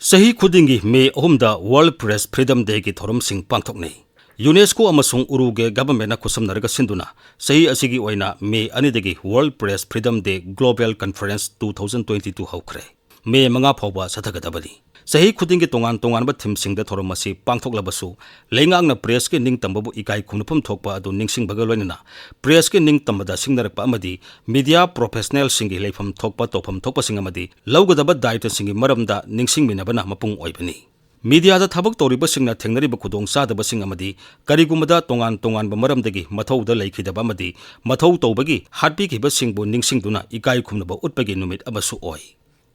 Sahi khudingi May 3 World Press Freedom Day ki thorumsing pangthoknei. UNESCO amasung Uruge government na khusamnarga sinduna sahi asigi oina May 2 World Press Freedom Day Global Conference 2022 haukhre. May manga phawba sathagadabani. Sahi khudingi tongan ba thimsingda thorumasi pangthoklabasu leingangna press ke ningtambabu ikai khumnapum thokpa adu ningsing bagaloinana press ke ningtambada singnarakpa amadi media professional singi leifam thokpa tofam thokpa singamadi laugadaba daita singi maramda ningsing minabana mapung oibani. Media da thabak toriba singna thengnariba khudong sadaba sing amadi karigumada tongan ba maramdagi mathau da leikhidaba amadi mathau tawbagi hatpi kiba singbu ningsingduna ikai khumnaba utpagi numit amasu oi.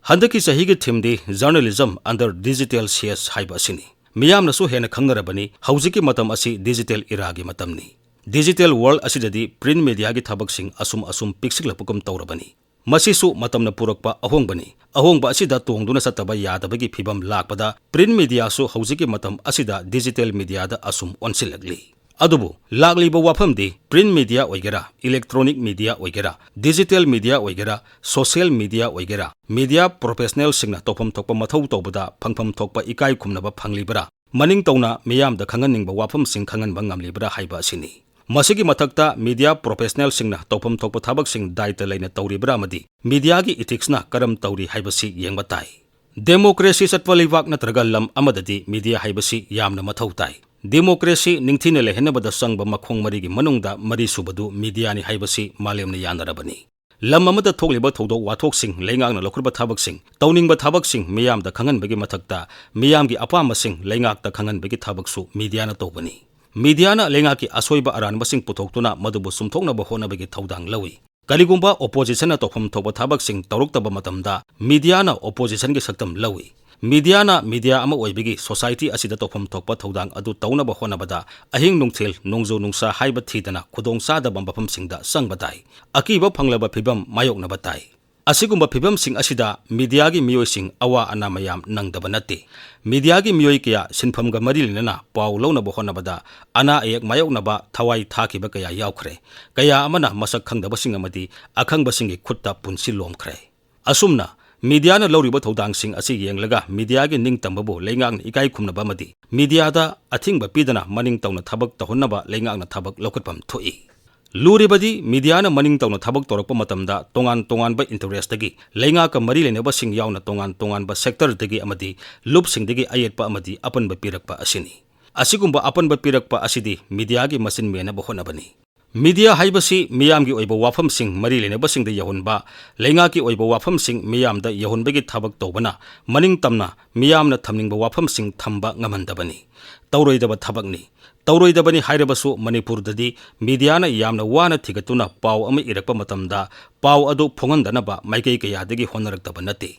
Handaki sahigi thimdi journalism under digital CS haiba asini. Miyamna su hena khangnarabani haujiki matam asi digital era gi matamni. Digital world asidadi print media gi thabak sing asum piksiklapukum tawrabani. Masisu matamna purakpa ahongbani. Ahongba asida tongduna sataba yadabagi phibam lakpada print media su haujiki matam asida digital media da asum onsilagli. Adubu lagliba wafamdi print media oigera, electronic media oigera, digital media oigera, social media oigera, media professional singna topam thokpa mathau tawbada phangpham thokpa ikai khumnaba phanglibra maning tawna miyamda khanganingba wafam sing khanganba ngamlibra haiba asini. Masigi mathakta media professional singna topam thokpa thabak sing daita leina tawribra amadi media gi ethics na karam tawri haibasi yengba tai. Democracy satwa leibak natraga lam amadadi media haibasi yamna mathau tai. Democracy ningthina lehenabada sangba makhong marigi manungda mari subadu media ni haibasi malemna yanarabani. Lam amada thokliba thodok wathok sing leingakna lokhurba thabak sing tawningba thabak sing miyamda khanganbagi mathakta miyamgi apama sing leingakta khanganbagi thabaksu media na tawbani. Media na leingaki asoiba aranba sing puthoktuna madubu sumthoknaba honabagi thodang lawi. Kaligumba opposition na tofam thokba thabak sing tawruktaba matamda media na opposition gi saktam lawi. Media na media ama oibigi society asida tofam thokpa thodang adu tawnaba honabada ahing nungthil nungjo nungsa haiba thidana khudong sada bambapam singda sangbadai akiba phanglaba phibam mayoknaba tai. Asigumba phibam sing asida media gi miyoi sing awa anamayam nangdaba nate. Media gi miyoi kya sinphamga marilinana paw lawnaba honabada ana ayek mayoknaba thawai thakiba kaya yawkhre. Kaya amana masak khangdaba sing amadi akhangba singi khutta punsi lomkhre. Asumna media na lawriba thodang sing asi yenglaga media gi ningtambabu leingakna ikai khumnaba amadi media da athingba pidana maning tawna thabak tahonnaba leingakna thabak lokutpam thoi. Luribadi media na maning tawna thabak torakpa matamda tongan ba interest dagi leingaka mari lenaba sing yawna tongan ba sector dagi amadi loop sing dagi ayetpa amadi apanba pirakpa asini. Asigumba apanba pirakpa asidi media gi masin mena ba honabani. Media haibasi miyamgi oiba wafam sing mari lenaba sing da yahunba leingaki oiba wafam sing miyamda yahunbagi thabak tawbana maning tamna miyamna thamningba wafam sing thamba ngamandabani. Tawroidaba thabakni. Tawroidabani hairabasu Manipur dadi media na yamna wana thigatuna paw ama irakpa matamda paw adu phongandanaba maikai kayadagi honarakdaba nate.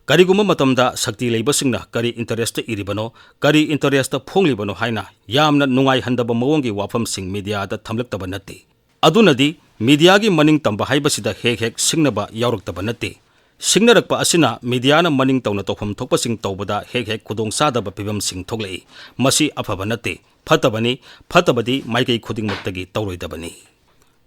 Kariguma matamda sakti leibasingna kari interest iribano kari interest phonglibano haina yamna nungai handaba mawongi wafam sing media da thamlaktaba nate. Adunadi media gi maning tamba haibasida hek singnaba yawraktaba nate. Singnarakpa asina media na maning tawna tofam thokpa sing tawbada hek khudong sadaba phibam sing thoklei. Masi afaba nate. Fatabadi maikai khudingmaktagi tawroidabani.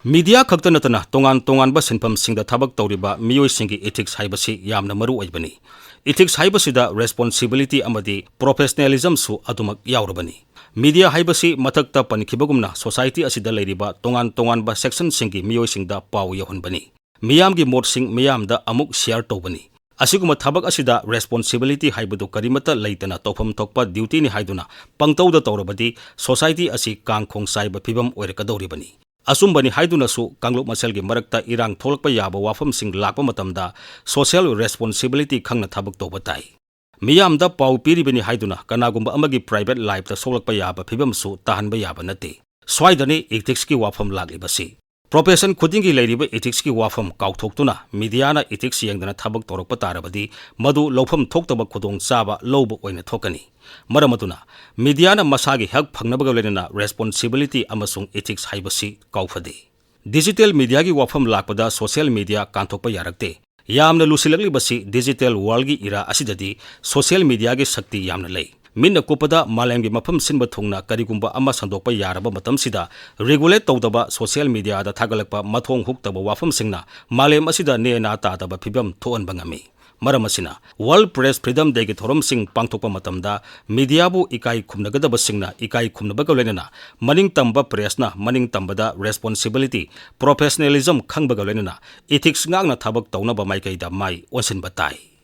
Media khakta natana tongan ba sinpam singda thabak tawriba miyoi singi ethics haibasi yamna maru oibani. Ethics haibasida responsibility amadi professionalism su adumak yawrabani. Media haibasi mathakta panikibagumna society asida leiriba tongan ba section singi miyoi singda paw yahunbani. Miyamgi mot sing miyamda amuk share tawbani. Asiguma thabak asida responsibility haibadu karimata leitana tofam thokpa duty ni haiduna pangtawda tawrabadi society asi kangkhong saiba phibam oirakadoribani. Asumbani haiduna su kangluk maselgi marakta irang tholakpa yaba wafam sing lakpa matamda social responsibility khangna thabak tawba tai. Miyamda paw piribani haiduna kanagumba amagi private life ta solakpa yaba phibam su tahanba yaba nate. Swaidani ethics ki wafam laglibasi. Profession khudingi leiriba ethics ki wafam kauthoktuna media na ethics yengdana thabak torakpa tarabadi madu lawfam thoktaba khudong chaba lawba oina thokani. Maramatuna media na masagi hak phangnabaga lenana responsibility amasung ethics haibasi kaufade. Digital media gi wafam lakpada social media kanthokpa yarakte. Yamna lusilaglibasi digital world gi era asidadi social media gi sakti yamna lei. Minna kopada malemgi mafam sinba thongna karigumba ama sandokpa yaraba matamsida regulate tawdaba social media da thagalakpa mathong huktaba wafam singna malem asida ne na ta taba phibam thoan bangami. मरम असिना world press freedom day की थोरमसिंग पांगथोकपा मतमदा मीडियाबु इकाई खुमनगदबसिंगना इकाई खुमनबगा लोइनना मनिंग तंबा प्रेसना मनिंग तंबदा रेस्पॉन्सिबिलिटी प्रोफेशनलिज्म खंगबगा लोइनना ethics ngang na thabak tawnaba maikayda mai onsinba tai